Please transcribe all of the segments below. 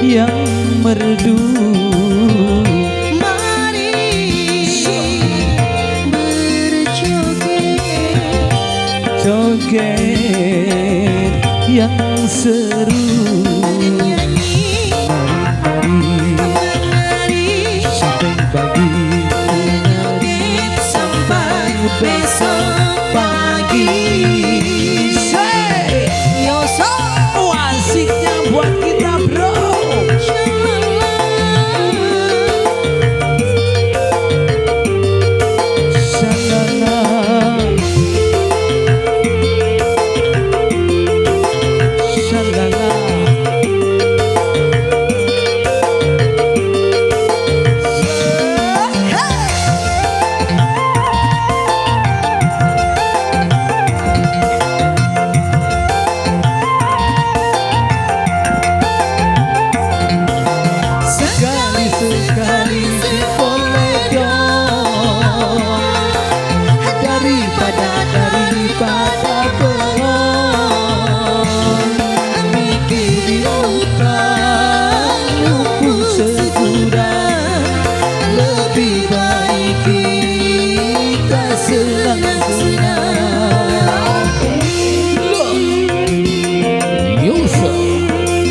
yang merdu. Mari berjoget yang seru. Mari sampai pagi, sampai besok pagi. Yoso asiknya buat kita bro.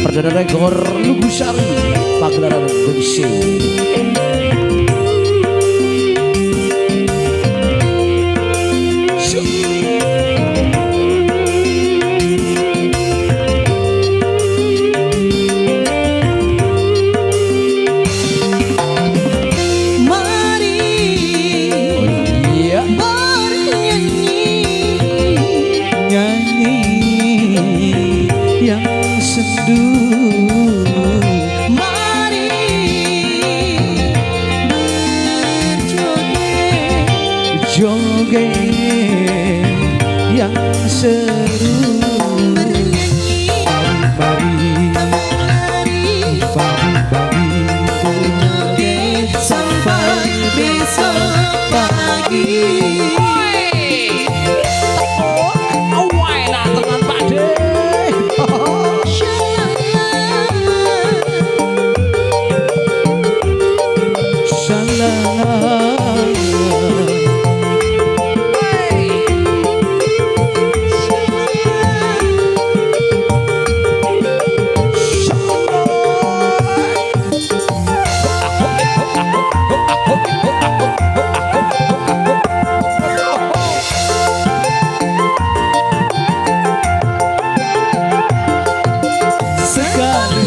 Perdana Regor Lubusari Pagelaran Gengsi. Joget yang seru. Mari berjoget sampai besok pagi.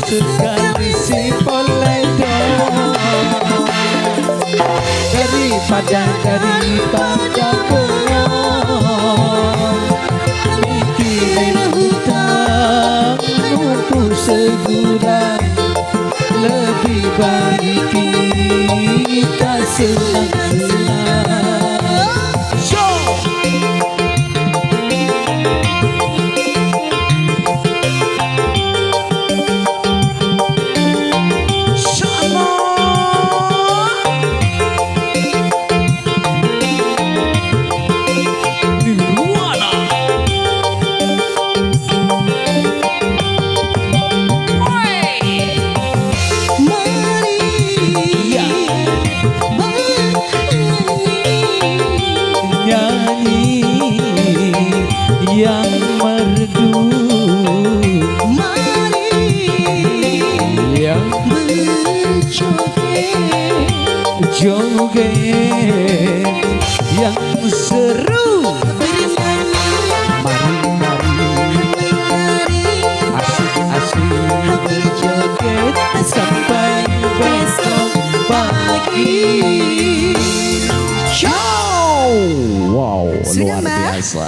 Sekali si Poledo daripada bohong, mikirin hutang numpuk seguran. Lebih baik kita senang-senang. Yang merdu. Mari yang berjoget yang seru. Mari asik-asik berjoget sampai pagi. Wow, Sudah, luar Mbak? biasa.